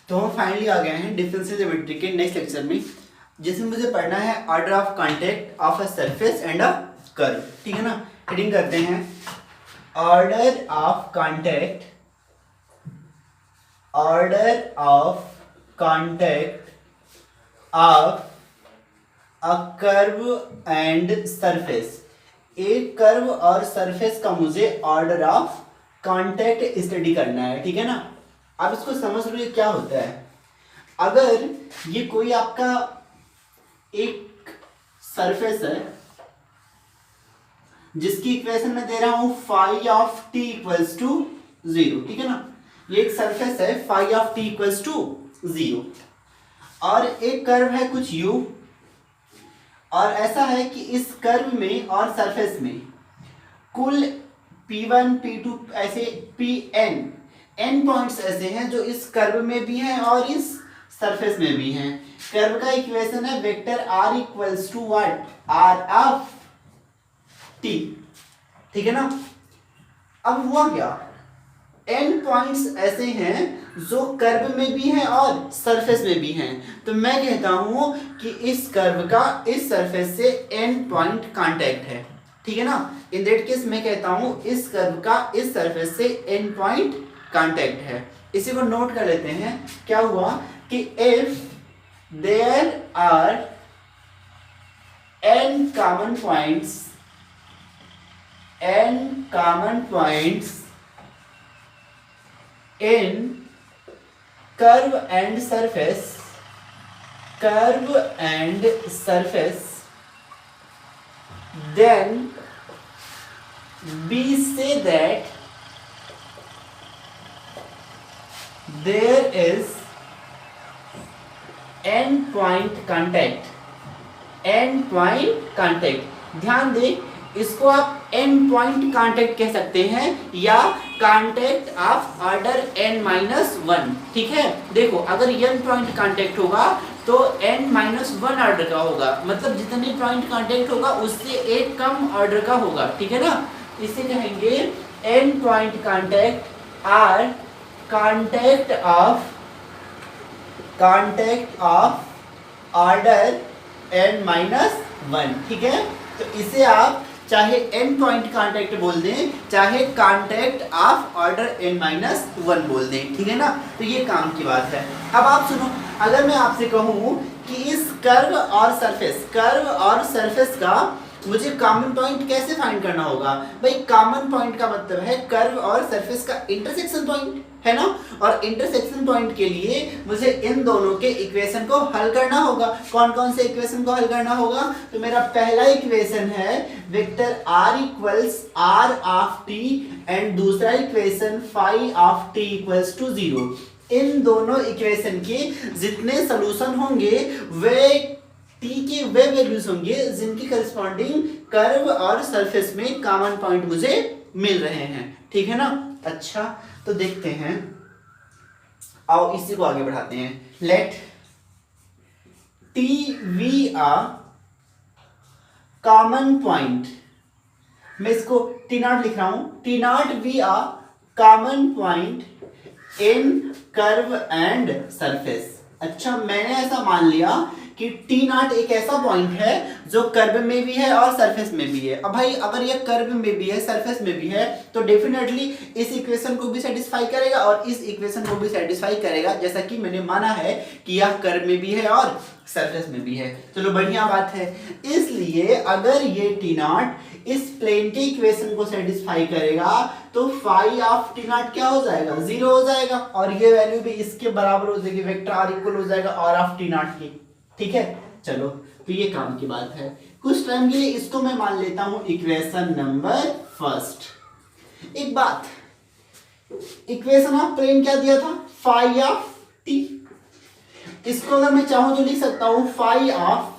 तो हम फाइनली आ गए हैं डिफरेंशियल ज्योमेट्री के नेक्स्ट लेक्चर में, जिसमें मुझे पढ़ना है order of contact of a surface and a curve. ठीक है ना। हेडिंग करते हैं order of contact, order of contact of a curve and surface. एक कर्व और सरफेस का मुझे ऑर्डर ऑफ कांटेक्ट स्टडी करना है। ठीक है ना। अब इसको समझ लो ये क्या होता है। अगर ये कोई आपका एक सरफेस है जिसकी इक्वेशन में दे रहा हूं phi of t equals to 0। ठीक है ना। ये एक सरफेस है phi of t equals to 0 और एक कर्व है कुछ u, और ऐसा है कि इस कर्व में और सरफेस में कुल P1 P2 ऐसे Pn पॉइंट्स ऐसे हैं जो इस कर्व में भी हैं और इस सरफेस में भी हैं। कर्व का इक्वेशन है vector r equals to what, r of t। ठीक है ना। अब हुआ क्या, n पॉइंट्स ऐसे हैं जो कर्व में भी हैं और सरफेस में भी हैं। तो मैं कहता हूं कि इस कर्व का इस सरफेस से n पॉइंट कांटेक्ट है। ठीक है ना। इन दैट केस मैं कहता हूं इस कर्व का इस सरफेस से n पॉइंट कांटेक्ट है। इसी को नोट कर लेते हैं। क्या हुआ कि if there are n common points, n common points in curve and surface, curve and surface, then we say that there is n point contact, n point contact। ध्यान दें, इसको आप n पॉइंट कांटेक्ट कह सकते हैं या contact of order n-1। ठीक है। देखो अगर n पॉइंट कांटेक्ट होगा तो n-1 ऑर्डर का होगा, मतलब जितने पॉइंट कांटेक्ट होगा उससे एक कम ऑर्डर का होगा। ठीक है ना। इसे कहेंगे n point contact or contact of order n-1। ठीक है। तो इसे आप चाहे n पॉइंट कांटेक्ट बोल दें, चाहे कांटेक्ट ऑफ ऑर्डर n-1 बोल दें। ठीक है ना। तो ये काम की बात है। अब आप सुनो, अगर मैं आपसे कहूं कि इस कर्व और सरफेस का मुझे कॉमन पॉइंट कैसे फाइंड करना होगा। भाई कॉमन पॉइंट का मतलब है कर्व और सरफेस का इंटरसेक्शन पॉइंट, है ना। और इंटरसेक्शन पॉइंट के लिए मुझे इन दोनों के इक्वेशन को हल करना होगा। कौन कौन से इक्वेशन को हल करना होगा। तो मेरा पहला इक्वेशन है vector r equals r of t and दूसरा equation phi of t equals to 0। इन दोनों इक्वेशन के जितने सोल्यूशन होंगे वे t के वे वैल्यूज होंगे जिनकी करस्पॉन्डिंग कर्व और सरफेस में कॉमन पॉइंट मुझे मिल रहे हैं। ठीक है ना। अच्छा तो देखते हैं, आओ इसी को आगे बढ़ाते हैं। Let t be a common point, मैं इसको t0 लिख रहा हूं, t0 be a common point in curve and surface. अच्छा मैंने ऐसा मान लिया कि t0 एक ऐसा पॉइंट है जो कर्व में भी है और सरफेस में भी है। अब भाई अगर ये कर्व में भी है सरफेस में भी है तो डेफिनेटली इस इक्वेशन को भी सेटिस्फाई करेगा और इस इक्वेशन को भी सेटिस्फाई करेगा, जैसा कि मैंने माना है कि यह कर्व में भी है और सरफेस में भी है। चलो बढ़िया बात है। इसलिए अगर ये t0 इस प्लेन के इक्वेशन को सेटिस्फाई करेगा तो फाई ऑफ t0 क्या हो जाएगा, 0 हो जाएगा और ये वैल्यू भी इसके बराबर हो जाएगी, वेक्टर r इक्वल हो जाएगा r ऑफ t0 की। ठीक है। चलो तो ये काम की बात है। कुछ टाइम के लिए इसको मैं मान लेता हूं इक्वेशन नंबर फर्स्ट। एक बात, इक्वेशन ऑफ प्लेन क्या दिया था, फाई ऑफ टी। इसको अगर मैं चाहूं तो लिख सकता हूं phi of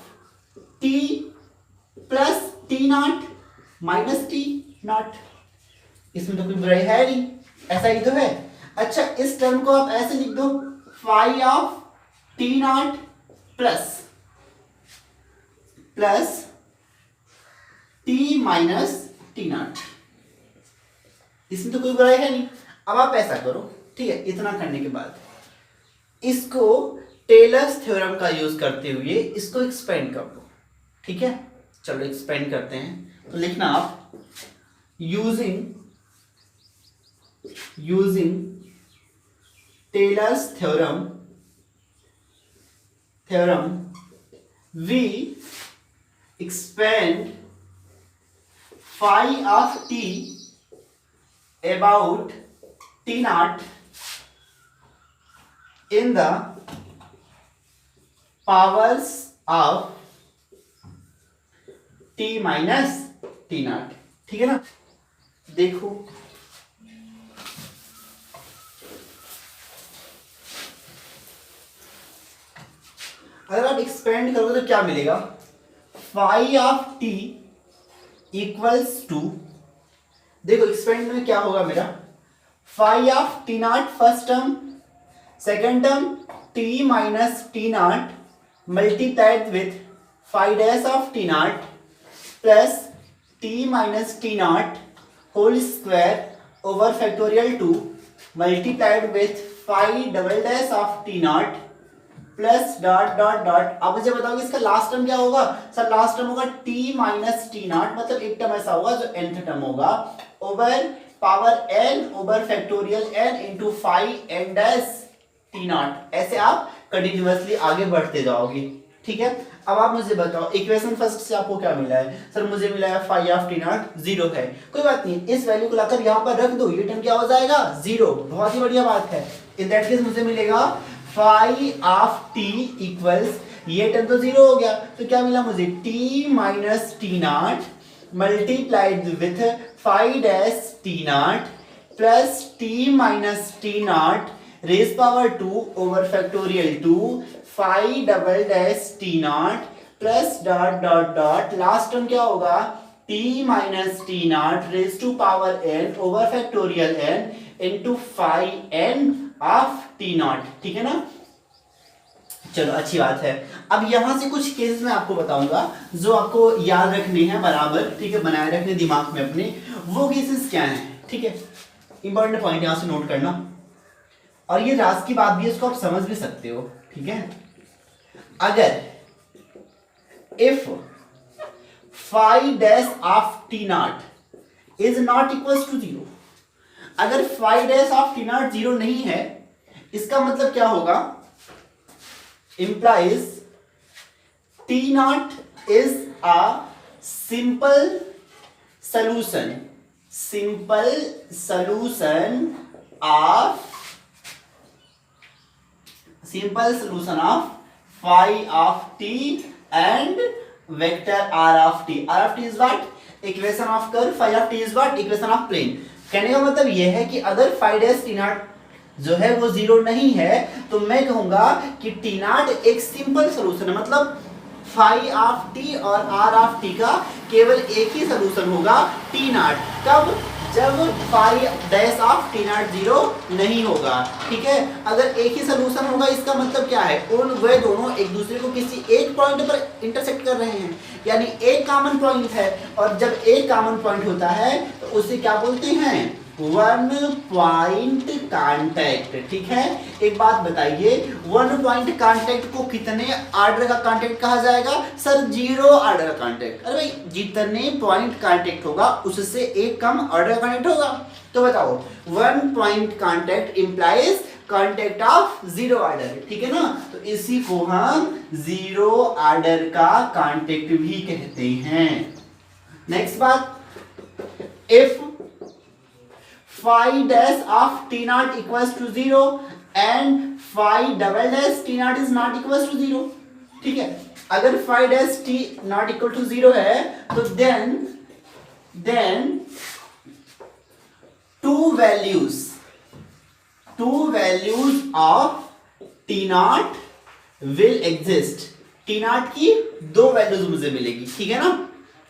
t plus t0 minus t0। इसमें तो कोई बुराई है नहीं, ऐसा ही तो है। अच्छा इस टर्म को आप ऐसे लिख दो, phi of t0 plus t minus t0। इसमें तो कोई बुराई है नहीं। अब आप ऐसा करो। ठीक है। इतना करने के बाद इसको टेलर्स थ्योरम का यूज करते हुए इसको एक्सपेंड कर दो, ठीक है। चलो एक्सपेंड करते हैं, तो लिखना आप using Taylor's theorem we expand phi of t about t naught in the powers of t minus t naught, ठीक है ना। देखो अगर आप एक्सपेंड करोगे तो क्या मिलेगा, phi of t equals to, देखो एक्सपेंड में क्या होगा मेरा, phi of t naught first term, second term t minus t naught multiplied with phi dash of t naught plus t minus t naught whole square over factorial 2 multiplied with phi double dash of t naught plus dot dot dot. अब मुझे बताओ इसका last term क्या होगा, sir last term होगा t minus t not, मतलब एक term ऐसा होगा जो nth टर्म होगा over power n over factorial n into phi n dash T not. ऐसे आप कंटिन्यूअसली आगे बढ़ते जाओगे, ठीक है। अब आप मुझे बताओ इक्वेशन फर्स्ट से आपको क्या मिला है, सर मुझे मिला है फाइव ऑफ टी नॉट 0 है, कोई बात नहीं, इस वैल्यू को लाकर यहाँ पर रख दो, ये टर्म क्या हो जाएगा 0, बहुत ही बढ़िया बात है। इन दैट केस मुझे मिलेगा फाइव ऑफ टी इक्वल्स, ये टर्म तो 0 हो गया, तो क्या मिला मुझे t minus t naught multiplied with phi dash T naught plus t minus t naught raise power 2 over factorial 2 phi double dash T naught plus dot dot dot, last term क्या होगा t minus t naught raise to power n over factorial n into phi n of t naught, ठीक है ना। चलो अच्छी बात है। अब यहां से कुछ केसेस मैं आपको बताऊंगा जो आपको याद रखने हैं बराबर, ठीक है, बनाए रखने दिमाग में अपने, वो केसेस क्या हैं, ठीक है। इंपॉर्टेंट पॉइंट यहां से नोट करना, और ये राज की बात भी है, इसको आप समझ भी सकते हो, ठीक है। अगर if phi dash of t naught is not equals to 0, अगर phi dash of t naught 0 नहीं है, इसका मतलब क्या होगा, implies t naught is a simple solution of phi of t and vector r of t. r of t is what? Equation of curve. Phi of t is what? Equation of plane. कहने का मतलब यह है कि अगर phi dash t naught जो है वो 0 नहीं है, तो मैं कहूंगा कि टी नॉट एक सिंपल सोल्यूशन है, मतलब फाई ऑफ टी और आर ऑफ टी का केवल एक ही सोल्यूशन होगा टी नॉट, कब, जब phi dash of t naught 0 नहीं होगा, ठीक है। अगर एक ही सोल्यूशन होगा, इसका मतलब क्या है, उन वे दोनों एक दूसरे को किसी एक पॉइंट पर इंटरसेक्ट कर रहे हैं, यानी एक कॉमन पॉइंट है, और जब एक कॉमन पॉइंट होता है तो उसे क्या बोलते हैं, वन पॉइंट कांटेक्ट, ठीक है। एक बात बताइए, वन पॉइंट कांटेक्ट को कितने ऑर्डर का कांटेक्ट कहा जाएगा, सर 0 ऑर्डर का कांटेक्ट। अरे भाई जितने पॉइंट कांटेक्ट होगा उससे एक कम ऑर्डर का कांटेक्ट होगा, तो बताओ one point contact implies contact of 0 order, ठीक है ना। तो इसी को हम 0 ऑर्डर का कांटेक्ट भी कहते हैं। नेक्स्ट बात, if phi dash of t naught equals to 0 and phi double dash t naught is not equals to 0, ठीक है। अगर phi dash t not equal to 0 है, तो then two values of t naught will exist। t naught की दो values मुझे मिलेगी, ठीक है ना।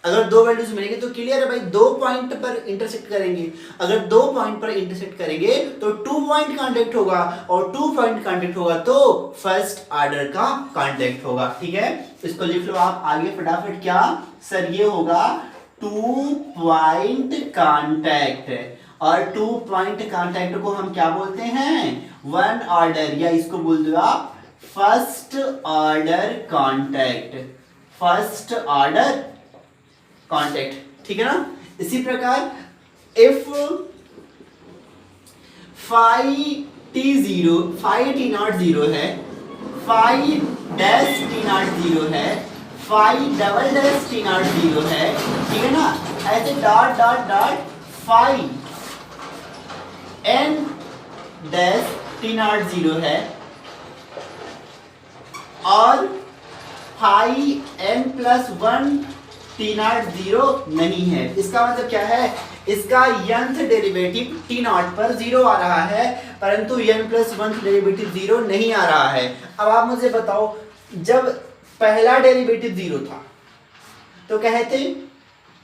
अगर दो वैल्यूज मिलेंगे तो क्लियर है भाई, दो पॉइंट पर इंटरसेक्ट करेंगे, अगर दो पॉइंट पर इंटरसेक्ट करेंगे तो 2 पॉइंट कांटेक्ट होगा, और 2 पॉइंट कांटेक्ट होगा तो फर्स्ट ऑर्डर का कांटेक्ट होगा, ठीक है। इसको लिख लो आप आगे फटाफट, क्या सर, ये होगा 2 पॉइंट कांटेक्ट, और 2 पॉइंट कांटेक्ट को हम क्या बोलते हैं, वन ऑर्डर, या इसको बोल दो आप first order contact, first order contact, ठीक है ना। इसी प्रकार if phi T not zero है, phi dash T not zero है, phi double dash T not zero है, ठीक है ना। ऐसे dot dot dot phi N dash T not zero है और phi N plus one T not zero नहीं है। इसका मतलब क्या है, इसका यंथ डेरिवेटिव टी नॉट पर जीरो आ रहा है, परंतु n plus one derivative zero नहीं आ रहा है। अब आप मुझे बताओ, जब पहला डेरिवेटिव जीरो था तो कहते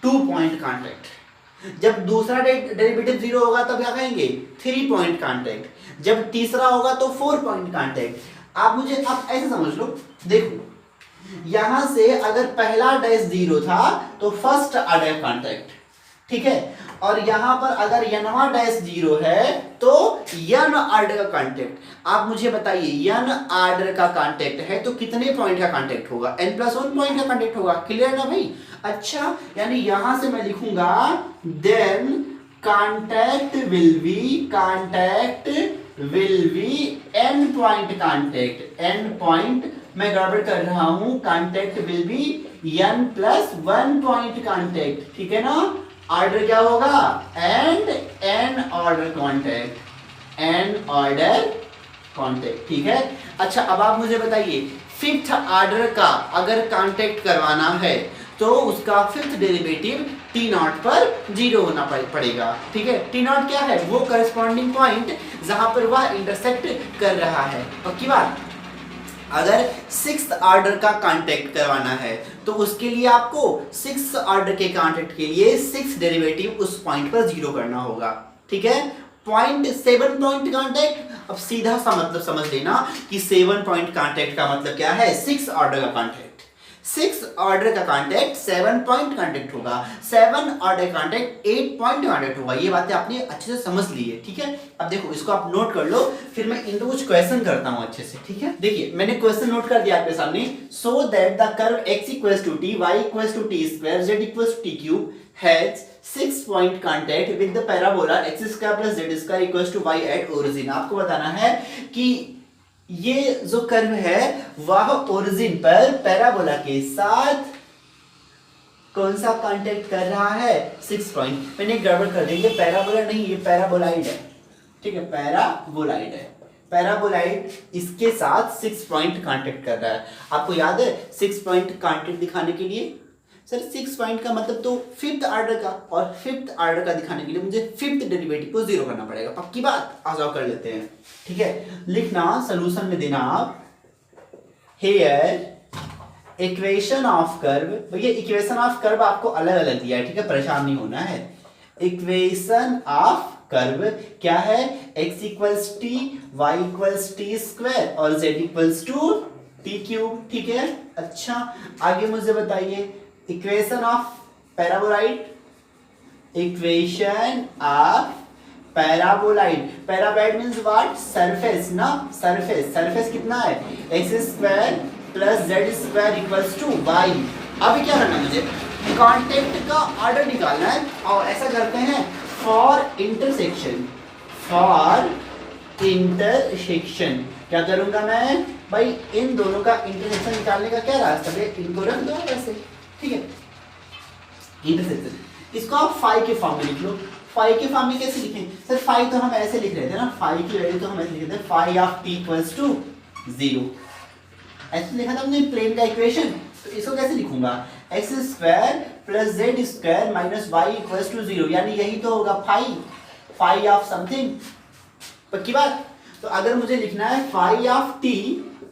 2 पॉइंट कांटेक्ट, जब दूसरा डेरिवेटिव जीरो होगा तब क्या कहेंगे 3 पॉइंट कांटेक्ट, जब तीसरा होगा तो 4 पॉइंट कांटेक्ट। आप मुझे आप ऐसे समझ लो, देखो यहां से अगर पहला डैश जीरो था तो फर्स्ट ऑर्डर कांटेक्ट, ठीक है, और यहां पर अगर यनवा डैश जीरो है तो यन ऑर्डर का कांटेक्ट। आप मुझे बताइए यन ऑर्डर का कांटेक्ट है तो कितने पॉइंट का कांटेक्ट होगा, n प्लस वन पॉइंट का कांटेक्ट होगा, क्लियर ना भाई। अच्छा, यानी यहां से मैं लिखूंगा then contact will be n point contact, n point मैं गड़बड़ कर रहा हूं, contact will be n plus one point contact, ठीक है ना। ऑर्डर क्या होगा, and n order contact, n order contact, ठीक है। अच्छा, अब आप मुझे बताइए फिफ्थ ऑर्डर का अगर कांटेक्ट करवाना है तो उसका फिफ्थ डेरिवेटिव टी नॉट पर जीरो होना पड़ेगा, ठीक है। टी नॉट क्या है, वो करस्पॉन्डिंग पॉइंट जहां पर वह इंटरसेक्ट कर रहा है। पक्की बात। अगर सिक्स्थ ऑर्डर का कांटेक्ट करवाना है तो उसके लिए आपको सिक्स्थ ऑर्डर के कांटेक्ट के लिए सिक्स डेरिवेटिव उस पॉइंट पर जीरो करना होगा, ठीक है। पॉइंट 7 पॉइंट कांटेक्ट, अब सीधा सा मतलब समझ लेना कि 7 पॉइंट कांटेक्ट का मतलब क्या है, 6 ऑर्डर का कांटेक्ट, 6 ऑर्डर का कांटेक्ट 7 पॉइंट कांटेक्ट होगा, 7 ऑर्डर कांटेक्ट 8 पॉइंट कांटेक्ट होगा। ये बातें आपने अच्छे से समझ ली है, ठीक है। अब देखो इसको आप नोट कर लो, फिर मैं इनको कुछ क्वेश्चन करता हूं अच्छे से, ठीक है। देखिए मैंने क्वेश्चन नोट कर दिया आपके सामने। So that the curve x equals to t, y equals to t square, z equals to t cube has 6 point contact with the parabola x square plus z square equals to y at origin. आपको बताना है कि ये जो curve है वह origin पर parabola के साथ कौन सा कांटेक्ट कर रहा है, 6 पॉइंट। मैंने गड़बड़ कर दी, ये पैराबोला नहीं, ये पैराबोलाइड है, ठीक है, पैराबोलाइड है। पैराबोलाइड इसके साथ 6 पॉइंट कांटेक्ट कर रहा है। आपको याद है 6 पॉइंट कांटेक्ट दिखाने के लिए, सर 6 पॉइंट का मतलब तो फिफ्थ ऑर्डर का, और फिफ्थ ऑर्डर का दिखाने के लिए मुझे फिफ्थ डेरिवेटिव को जीरो करना पड़ेगा। पक्की बात, आ जाओ कर लेते हैं, ठीक है। लिखना सॉल्यूशन में देना आप, हियर इक्वेशन ऑफ कर्व, भैया इक्वेशन ऑफ कर्व आपको अलग अलग दिया है, ठीक है, परेशान नहीं होना है। इक्वेशन ऑफ कर्व क्या है, x equals t, y equals t square और z equals to t cube, ठीक है। अच्छा आगे मुझे बताइए equation of paraboloid, equation of paraboloid, paraboloid means what, surface ना, सरफेस, सरफेस कितना है x square plus z square equals to y। अभी क्या करना है मुझे, कांटेक्ट का ऑर्डर निकालना है, और ऐसा करते हैं फॉर इंटरसेक्शन, फॉर इंटरसेक्शन क्या करूंगा मैं भाई, इन दोनों का इंटरसेक्शन निकालने का क्या रास्ता है, इनको रख दो ऐसे, ठीक है, इंटरसेक्शन। इसको आप फाई के फॉर्म में लिख लो। फाई के फॉर्म में कैसे लिखें, सर फाई तो हम ऐसे लिख रहे थे ना, फाई की वैल्यू तो हम ऐसे लिख रहे थे, phi of t equals to 0, ऐसे लिखा था हमने प्लेन का इक्वेशन। तो इसको कैसे लिखूंगा, x square plus Z square minus y equals to 0, यानी यही तो होगा फाई, फाई ऑफ समथिंग। पक्की बात। तो अगर मुझे लिखना है फाई ऑफ टी,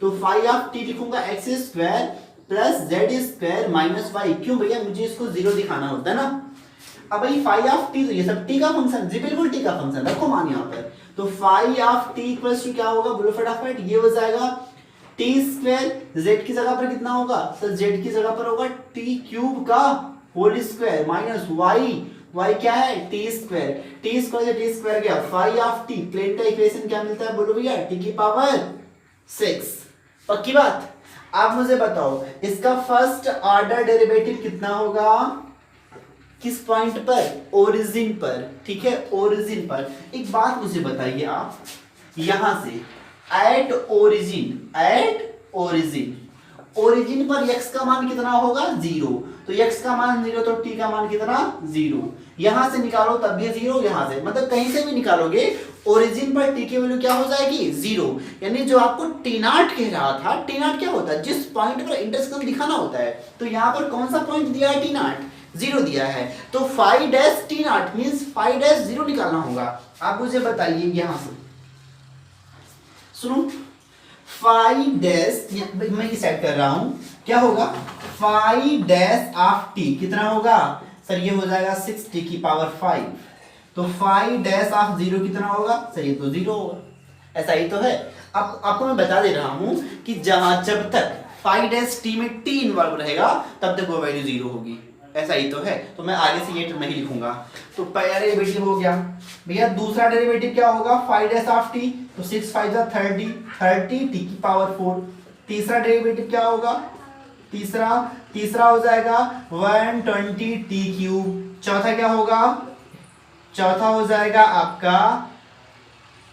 तो फाई ऑफ टी लिखूंगा x square plus Z square minus y. क्यों भैया, मुझे इसको 0 दिखाना होता है ना। अब भाई फाई ऑफ टी तो ये सब टी का फंक्शन, जी बिल्कुल टी का फंक्शन, रखो मान यहाँ पर। तो phi of t equals to क्या होगा, बोलो फटाफट, ये हो जाएगा टी स्क्वायर, जेड की जगह पर कितना होगा, सर जेड की जगह पर होगा टी क्यूब का whole square minus y y क्या है टी स्क्वायर, टी स्क्वायर से टी स्क्वायर गया फाई ऑफ टी, प्लेन का इक्वेशन क्या मिलता है बोलो भैया टी की पावर 6। पक्की बात। आप मुझे बताओ इसका फर्स्ट ऑर्डर डेरिवेटिव कितना होगा, किस पॉइंट पर, ओरिजिन पर, ठीक है ओरिजिन पर। एक बात मुझे बताइए आप, यहां से at origin, at origin, origin पर x का मान कितना होगा 0, तो x का मान 0 तो t का मान कितना 0, यहां से निकालो तब भी 0, यहां से मतलब कहीं से भी निकालोगे ओरिजिन पर t की वैल्यू क्या हो जाएगी 0। यानी जो आपको t नॉट कह रहा था, t नॉट क्या होता है जिस पॉइंट पर इंटरसेक्शन दिखाना होता है, तो यहां पर कौन सा पॉइंट दिया है t नॉट 0 दिया है, तो phi dash t naught means phi dash 0 निकालना होगा। आप मुझे बताइए यहां से सुनो, फाई डैश मैं सेट कर रहा हूं क्या होगा, फाई डैश ऑफ टी कितना होगा सर, ये हो जाएगा 6t की पावर 5, तो फाई डैश ऑफ 0 कितना होगा सर, ये तो 0 होगा, ऐसा ही तो है। अब आपको मैं बता दे रहा हूं कि जब तक फाई डैश टी में t इन्वॉल्व रहेगा तब तक वो वैल्यू 0 होगी, ऐसा ही तो है। तो मैं आगे से ये टर्म नहीं लिखूंगा। तो पहला डेरिवेटिव हो गया भैया, दूसरा डेरिवेटिव क्या होगा फाई डैश ऑफ टी, तो 6 5 30, 30 टी की पावर 4। तीसरा डेरिवेटिव क्या होगा, तीसरा हो जाएगा 120 टी क्यूब। चौथा क्या होगा, चौथा हो जाएगा आपका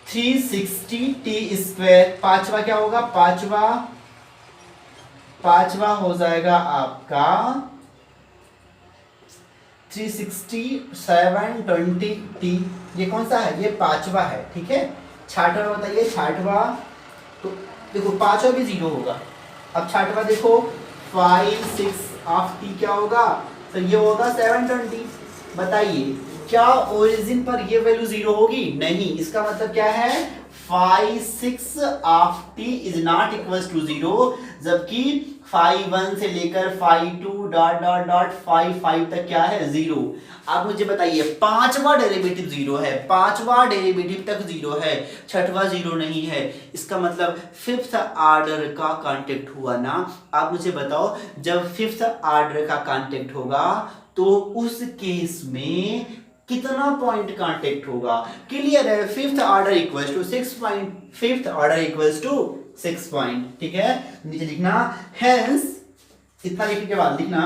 360 टी स्क्वायर। पांचवा क्या होगा, पांचवा हो जाएगा आपका 360 720 टी, ये कौन सा है, ये पांचवा है, ठीक है। छठवा बताइए, छठवा तो देखो पांचवा भी 0 होगा। अब छठवा देखो 5 6 ऑफ टी क्या होगा, तो ये होगा 720। बताइए क्या ओरिजिन पर ये वैल्यू 0 होगी, नहीं, इसका मतलब क्या है 5 6 of t is not equals to 0, जबकि 5 1 से लेकर 5 2 डॉट डॉट डॉट 5 5 तक क्या है 0। आप मुझे बताइए पांचवा डेरिवेटिव 0 है, पांचवा डेरिवेटिव तक 0 है, छठवा 0 नहीं है, इसका मतलब फिफ्थ ऑर्डर का कांटेक्ट हुआ ना। आप मुझे बताओ जब फिफ्थ ऑर्डर का कांटेक्ट होगा तो उस केस में कितना पॉइंट कांटेक्ट होगा, क्लियर है। Fifth order equals to 6 point, fifth order equals to 6 point, ठीक है। नीचे लिखना हेंस, इतना लिखने के बाद लिखना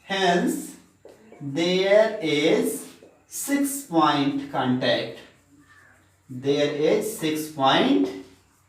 hence there is 6 point contact, there is 6 point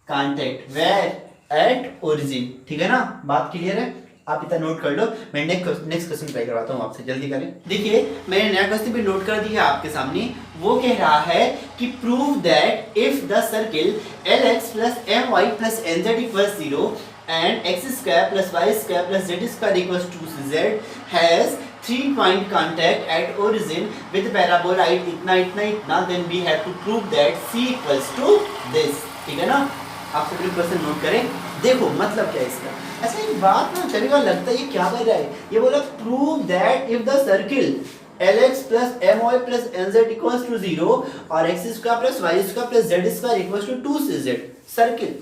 contact where at origin, ठीक है ना, बात क्लियर है। आप इतना नोट कर लो, मैं नेक्स्ट क्वेश्चन ट्राई करवाता हूँ आपसे, जल्दी करें। देखिए मैंने नया क्वेश्चन भी नोट कर दिया आपके सामने। वो कह रहा है कि prove that if the circle lx plus my plus nz equals 0 and x square plus y square plus z square equals 2z has 3 point contact at origin with parabola इतना इतना इतना, then we have to prove that c equals to this, ठीक है ना। आप सभी question note करें। देखो मतलब क्या है इसका, अच्छा एक बात ना चलेगा, लगता है ये क्या कर रहा है, ये बोला prove that if the circle lx plus my plus nz equals to 0 और x square plus y square plus z square equals to 2cz। Circle,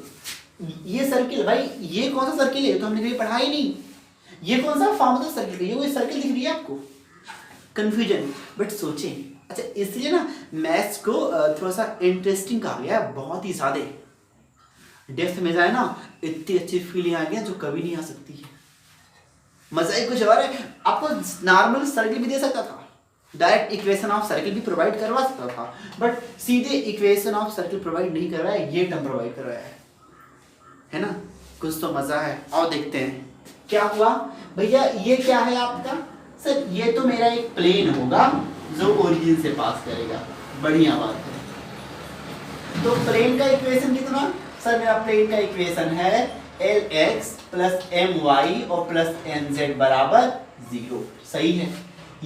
ये सर्किल भाई ये कौन सा सर्किल है, तो हमने कभी पढ़ा ही नहीं। ये कौन सा फॉर्म होता है सर्किल, ये कोई सर्किल दिख रही है आपको, कंफ्यूजन। बट सोचें, अच्छा इसलिए ना मैथ्स को थोड़ा सा इंटरेस्टिंग कहा गया है, बहुत ही ज्यादा डेप्थ में जाए ना, इतनी अच्छी फीलिंग आ गई जो कभी नहीं आ सकती है। मजा ही कुछ और है। आपको नॉर्मल सर्किल भी दे सकता था, डायरेक्ट इक्वेशन ऑफ सर्किल भी प्रोवाइड करवा सकता था, बट सीधे इक्वेशन ऑफ सर्किल प्रोवाइड नहीं करवाया, ये टर्म प्रोवाइड करवाया है ना। कुछ तो मजा है। आओ देखते हैं क्या हुआ। भैया ये क्या है आपका, सर ये तो मेरा एक प्लेन होगा जो ओरिजिन से पास करेगा, बढ़िया बात है। तो प्लेन का इक्वेशन कितना, सर मेरा प्लेन का इक्वेशन है lx प्लस my और प्लस nz बराबर 0, सही है।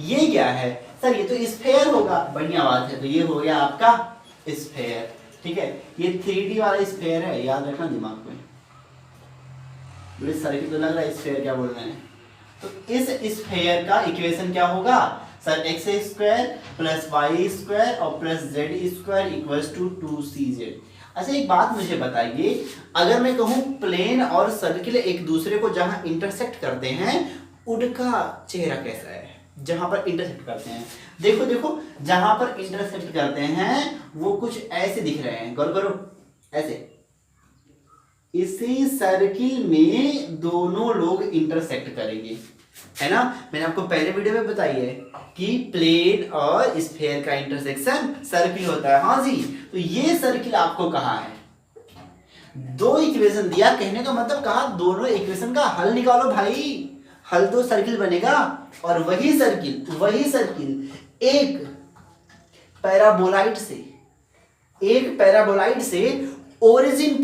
ये क्या है सर, ये तो स्फेयर होगा, बढ़िया बात है। तो ये हो गया आपका स्फेयर, ठीक है। ये 3D वाला स्फेयर है, याद रखना दिमाग में। मुझे सर्किल तो लग रहा है स्फेयर क्या बोल रहे हैं। तो इस स्फेयर का इक्वेशन क्या होगा sir, X square plus Y square और plus Z square equals to 2cz। अच्छा एक बात मुझे बताइए, अगर मैं कहूं प्लेन और सर्किल एक दूसरे को जहां इंटरसेक्ट करते हैं उनका चेहरा कैसा है, जहां पर इंटरसेक्ट करते हैं। देखो देखो, जहां पर इंटरसेक्ट करते हैं वो कुछ ऐसे दिख रहे हैं, गौर करो, ऐसे। इसी सर्किल में दोनों लोग इंटरसेक्ट करेंगे, है ना। मैंने आपको पहले वीडियो में बताई है कि प्लेन और स्फीयर का इंटरसेक्शन सर्किल होता है। हाँ जी, तो ये सर्किल आपको कहा है, दो इक्वेशन दिया, कहने का मतलब कहा दोनों इक्वेशन का हल निकालो भाई, हल तो सर्किल बनेगा। और वही सर्किल एक पैराबोलाइड से ओरिजिन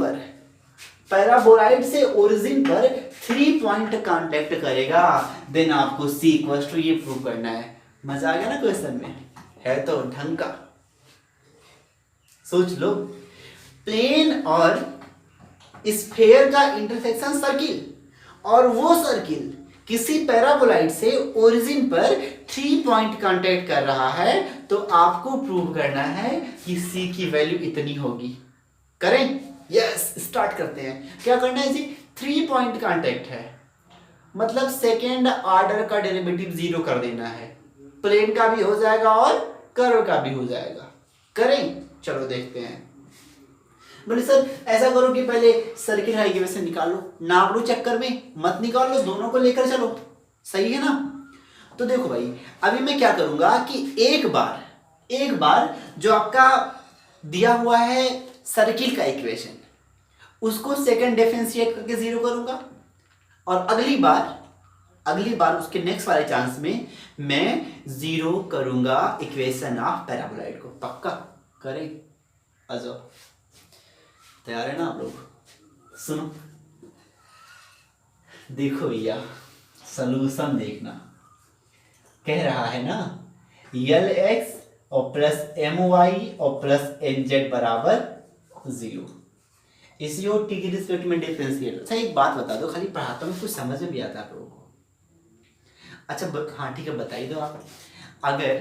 पर 3 पॉइंट कांटेक्ट करेगा, देन आपको C इक्वल्स टू ये प्रूव करना है। मजा आ गया ना क्वेश्चन में, है तो ढंग का। सोच लो, प्लेन और स्फीयर का इंटरसेक्शन सर्किल, और वो सर्किल किसी पैराबोलाइड से ओरिजिन पर 3 पॉइंट कांटेक्ट कर रहा है, तो आपको प्रूव करना है कि C की वैल्यू इतनी होगी। करें? यस, स्टार्ट करते हैं। क्या करना है जी? 3 पॉइंट कांटेक्ट है, मतलब सेकेंड ऑर्डर का डेरिवेटिव 0 कर देना है। प्लेन का भी हो जाएगा और कर्व का भी हो जाएगा। करें? चलो देखते हैं। बोले सर ऐसा करो कि पहले सर्किल का इक्वेशन निकालो, नाप लो, चक्कर में मत निकालो, दोनों को लेकर चलो, सही है ना। तो देखो भाई, अभी मैं क्या करूंगा कि एक बार जो आपका दिया हुआ है सर्किल का इक्वेशन, उसको सेकंड डिफरेंशिएट करके 0 करूंगा, और अगली बार उसके नेक्स्ट वाले चांस में मैं 0 करूंगा इक्वेशन ऑफ पैराबोलाइड को। पक्का? करें? आ जाओ, तैयार है ना आप लोग? सुनो, देखो भैया, सलूशन देखना। कह रहा है ना Lx और प्लस My और प्लस Nz बराबर 0। इसी और टी के रिस्पेक्ट में डिफरेंशिएट। अच्छा एक बात बता दो, खाली पढ़ाता हूँ, कुछ समझ में भी आता है आप लोगों को? अच्छा हाँ ठीक है, बताइए दो आप। अगर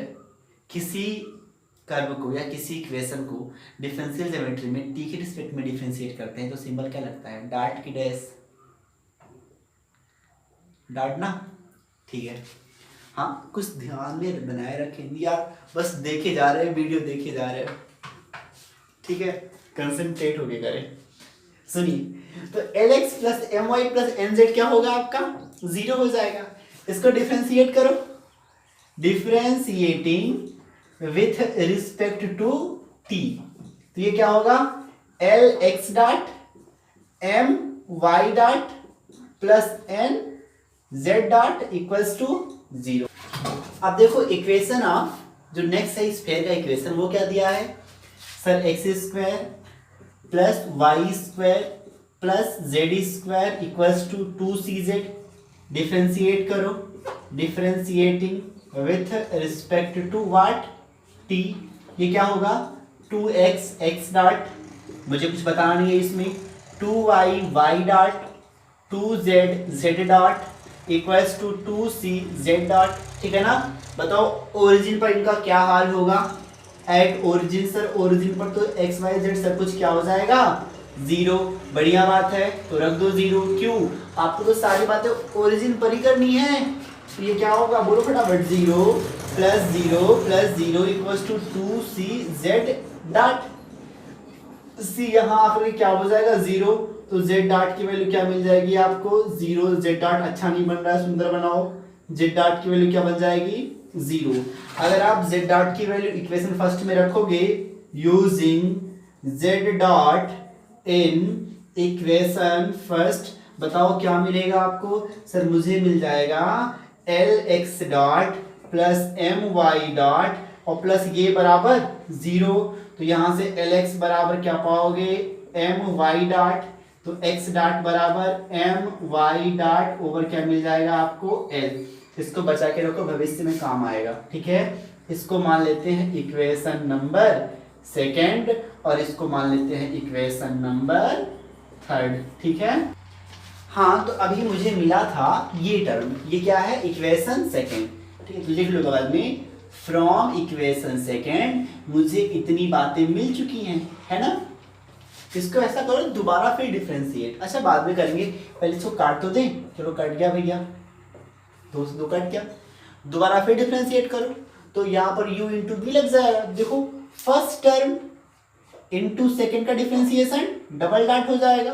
किसी कर्व को या किसी इक्वेशन को डिफरेंशियल ज्योमेट्री में टी के रिस्पेक्ट में डिफरेंशिएट करते हैं तो सिंबल क्या लगता है? डॉट की डैश, डॉट ना, ठीक है। हाँ, कुछ ध्यान में बनाए रखें यार, बस देखे जा रहे हैं, वीडियो देखे जा रहे हैं, ठीक है, कंसंट्रेट होके करें। सुनिए, तो Lx plus My plus Nz क्या होगा आपका? 0 हो जाएगा। इसको डिफरेंशिएट करो, differentiating with respect to t, तो ये क्या होगा? Lx dot My dot plus Nz dot equals to 0। अब देखो इक्वेशन ऑफ जो नेक्स्ट है स्फीयर का इक्वेशन, वो क्या दिया है sir? X square plus Y square plus Z square equals to 2cz। Differentiate करो, differentiating with respect to what? t। ये क्या होगा? 2x x डॉट, मुझे कुछ बताना नहीं है इसमें, 2y y dot, 2z z dot equals to 2c z dot, ठीक है ना। बताओ ओरिजिन पर इनका क्या हाल होगा? एट ओरिजिन सर, ओरिजिन पर तो एक्स वाई जेड सब कुछ क्या हो जाएगा? 0। बढ़िया बात है, तो रख दो 0। क्यों? आपको तो सारी बातें ओरिजिन पर ही करनी है। तो ये क्या होगा? बोलो फटाफट। 0 plus 0 plus 0 equals to 2cz dot. c यहाँ आकर क्या हो जाएगा? 0। तो z डॉट की वैल्यू क्या मिल जाएगी आपको? 0। z डॉट अच्छा नहीं बन रहा है, सुंदर बनाओ। z डॉट की वैल्यू क्या बन जाएगी? 0। अगर आप z डॉट की वैल्यू इक्वेशन फर्स्ट में रखोगे using z dot in equation first, बताओ क्या मिलेगा आपको? सर मुझे मिल जाएगा Lx dot plus My dot और प्लस ये बराबर 0। तो यहां से Lx बराबर क्या पाओगे? My डॉट, तो x डॉट बराबर My डॉट ओवर क्या मिल जाएगा आपको? L। इसको बचा के रखो, भविष्य में काम आएगा, ठीक है। इसको मान लेते हैं इक्वेशन नंबर सेकंड और इसको मान लेते हैं इक्वेशन नंबर थर्ड, ठीक है। हाँ, तो अभी मुझे मिला था ये टर्म, ये क्या है? इक्वेशन सेकंड, ठीक है। लिख लो बाद में, फ्रॉम इक्वेशन सेकंड मुझे इतनी बातें मिल चुकी हैं, है ना। इसको ऐसा करो दोबारा फिर डिफरेंशिएट, अच्छा बाद में करेंगे, पहले इसको काट तो दें। चलो कट गया भैया, 2 से 2 कट गया। दोबारा फिर डिफरेंशिएट करो तो यहाँ पर u इंटू वी लग जाएगा। देखो फर्स्ट टर्म इंटू सेकेंड का डिफरेंशिएशन डबल डॉट हो जाएगा,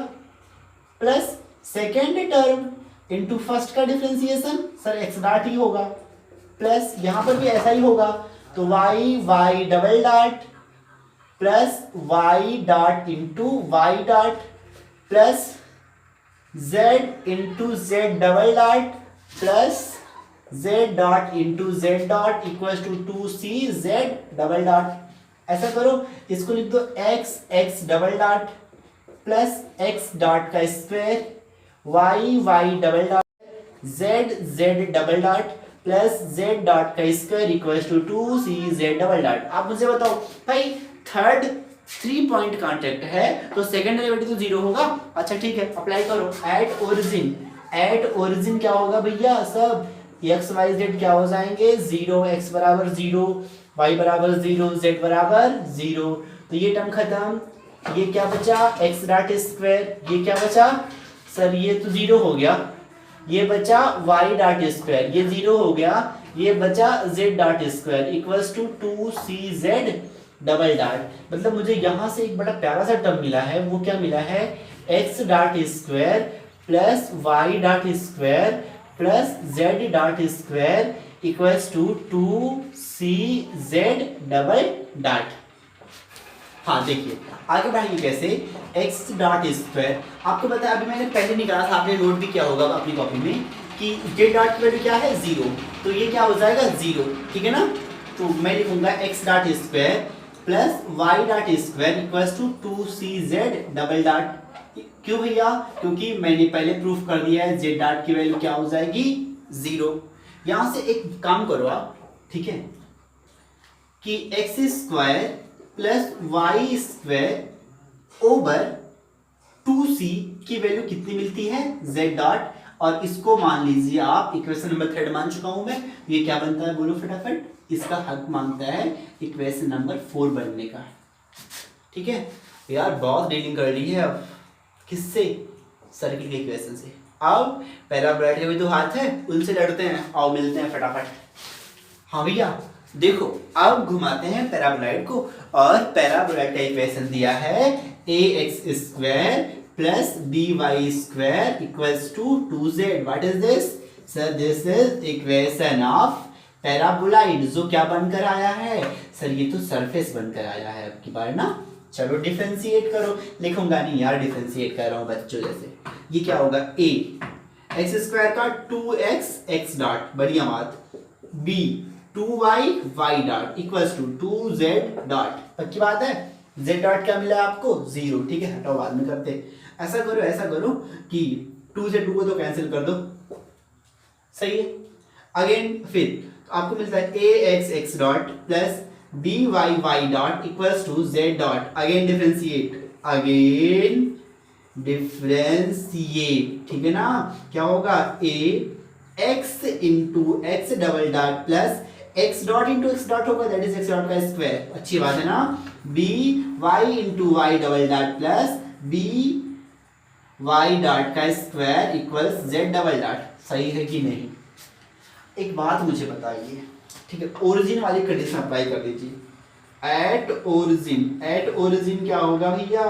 plus second term into first का डिफरेंशिएशन सर एक्स डॉट ही होगा, प्लस यहाँ पर भी ऐसा ही होगा तो y double dot plus y dot into Y dot plus z into z double dot plus z dot into z dot equal to 2cz double dot. ऐसा करो, इसको लिख दो x double dot plus x dot का square y double dot z double dot plus z dot का square equal to 2cz double dot. आप मुझे बताओ भाई थर्ड 3 पॉइंट कांटेक्ट है तो सेकंड डेरिवेटिव तो 0 होगा। अच्छा ठीक है, अप्लाई करो। एट ओरिजिन क्या होगा भैया, सब x y z क्या हो जाएंगे 0, x बराबर 0, y बराबर 0, z बराबर 0। तो ये टर्म खत्म, ये क्या बचा x डॉट स्क्वायर, ये क्या बचा सर ये तो 0 हो गया, ये बचा y डॉट स्क्वायर, ये 0 हो गया, ये बचा z dot square equals to 2cz double dot. मतलब मुझे यहाँ से एक बड़ा प्यारा सा टर्म मिला है, वो क्या मिला है x dot square plus y dot square plus z dot square equals to 2cz double dot. हाँ देखिए आगे बढ़ेंगे कैसे, x डॉट स्क्वायर आपको पता है, अभी मैंने पहले निकाला था, आपने नोट भी किया होगा अपनी कॉपी में कि z डॉट की वैल्यू क्या है 0, तो ये क्या हो जाएगा 0, ठीक है ना। तो मैं लिखूंगा x dot square plus y dot square equals to 2cz double dot. क्यों भैया, क्योंकि मैंने पहले प्रूफ कर दिया है z डॉट की वैल्यू क्या हो जाएगी 0। यहां से एक काम करो आप, ठीक है, कि x square plus Y square over 2c की वैल्यू कितनी मिलती है z डॉट, और इसको मान लीजिए आप इक्वेशन नंबर 3 मान चुका हूं मैं, ये क्या बनता है बोलो फटाफट, इसका हक मांगता है इक्वेशन नंबर 4 बनने का। ठीक है यार, बहुत डीलिंग कर ली है अब किससे, सर्किल के इक्वेशन से। अब पैराबोलॉइड के भी तो हाथ है, उनसे लड़ते हैं, आओ मिलते हैं फटाफट। हाँ भैया देखो अब घुमाते हैं पैराबोलॉइड को, और पैराबोलॉइड का इक्वेशन दिया है ax square plus by square equals to 2z। What is this sir, this is equation of paraboloid, जो क्या बनकर आया है सर, ये तो सरफेस बनकर आया है अब की बार ना। चलो डिफरेंशिएट करो, लिखूंगा नहीं यार, डिफरेंशिएट कर रहा हूं बच्चों जैसे। ये क्या होगा a x स्क्वायर का 2x x डॉट, बढ़िया बात, b 2y y dot equals to 2z dot, पक्की बात है। z डॉट क्या मिला आपको 0, ठीक है, हटाओ बाद में करते। ऐसा करो कि 2 से 2 को तो कैंसिल कर दो, सही है। अगेन फिर आपको मिलता है ax x dot plus by y dot equals to z dot, again differentiate, ठीक है ना। क्या होगा a x into X double dot plus x dot into X dot होगा, दैट इज x डॉट का स्क्वायर, अच्छी बात है ना। b y into Y double dot plus b y dot का square equals z double dot, सही है कि नहीं। एक बात मुझे बताइए, ठीक है, ओरिजिन वाली कंडीशन अप्लाई कर दीजिए। एट ओरिजिन क्या होगा भैया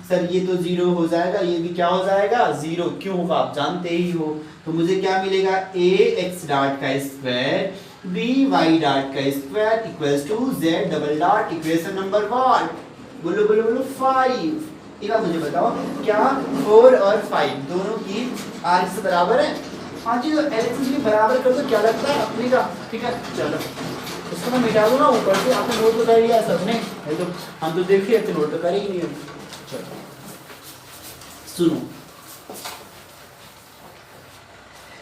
सर, ये तो 0 हो जाएगा, ये भी क्या हो जाएगा 0, क्यों होगा आप जानते ही हो। तो मुझे क्या मिलेगा ax डॉट का स्क्वायर by डॉट का square equals to z double dot, equation number 1, बोलो 5। एक मुझे बताओ क्या 4 और 5 दोनों की r से बराबर है। हाँ जी, तो एलएचएस भी बराबर कर दो, क्या लगता है अपने का, ठीक है। चलो इसको मैं मिटा दूँ ना ऊपर से, आपने नोट तो कर लिया सबने, नहीं तो हम तो देखिए तो नोट तो कर ही नहीं। चलो सुनो,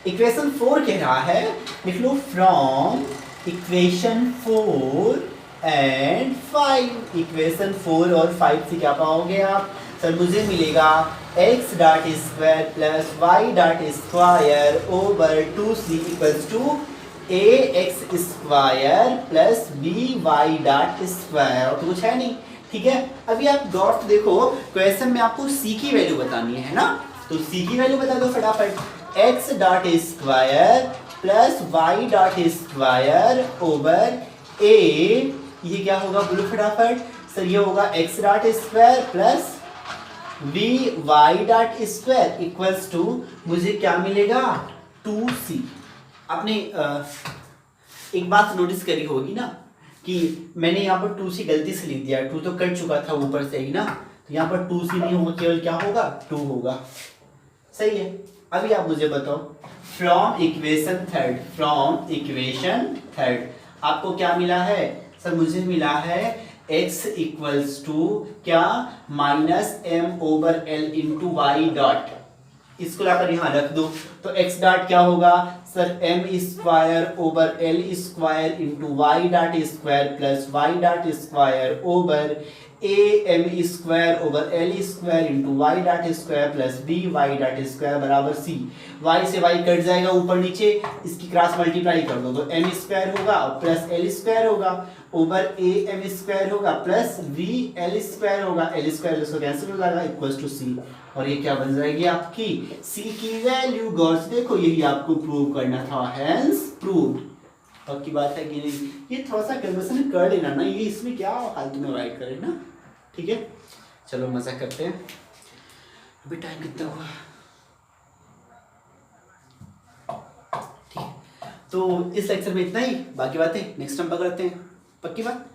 इक्वेशन 4 कह रहा है, लिख लो फ्रॉम इक्वेशन 4 एंड 5। इक्वेशन 4 और 5 से क्या पाओगे आप सर, मुझे मिलेगा x dot square plus y dot square over 2c equals to ax square plus by dot square, और तो कुछ है नहीं, ठीक है। अभी आप डॉट देखो, क्वेश्चन में आपको c की वैल्यू बतानी है ना, तो c की वैल्यू बता दो फटाफट। x dot square plus Y dot square over A, ये क्या होगा बोलो फटाफट सर, ये होगा X dot square plus V Y dot square equals to, मुझे क्या मिलेगा 2c। आपने एक बात नोटिस करी होगी ना कि मैंने यहाँ पर 2c गलती से लिख दिया, 2 तो कट चुका था ऊपर से ही ना, तो यहाँ पर 2c नहीं होगा, केवल क्या होगा 2 होगा। सही है। अभी आप मुझे बताओ फ्रॉम इक्वेशन थर्ड आपको क्या मिला है सर, मुझे मिला है x इक्वल्स टू क्या minus m over l into Y dot, इसको लाकर यहाँ रख दो तो x डॉट क्या होगा sir, m square over l square into Y dot square plus Y dot square over a m square over l square into Y dot square plus b y dot square बराबर c. Y से y cut जाएगा ऊपर नीचे, इसकी cross multiply कर दो तो m square होगा प्लस एल स्क्वायर होगा ओवर ए एम स्क्वायर होगा प्लस वी एल स्क्वायर होगा, एल स्क्वायर इसको कैंसिल हो जाएगा इक्वल्स टू सी। और ये क्या बन जाएगी आपकी सी की वैल्यू। गौर से देखो यही आपको प्रूव करना था, हेंस प्रूव्ड। पक्की बात है कि नहीं? ये थोड़ा सा कैलकुलेशन कर लेना ना, ये इसमें क्या फालतू में राइट करें ना। ठीक है चलो मजा करते हैं। अभी टाइम कितना हुआ? ठीक है तो इस लेक्चर में इतना ही, बाकी बातें नेक्स्ट टाइम पकड़ते हैं। पक्की बात।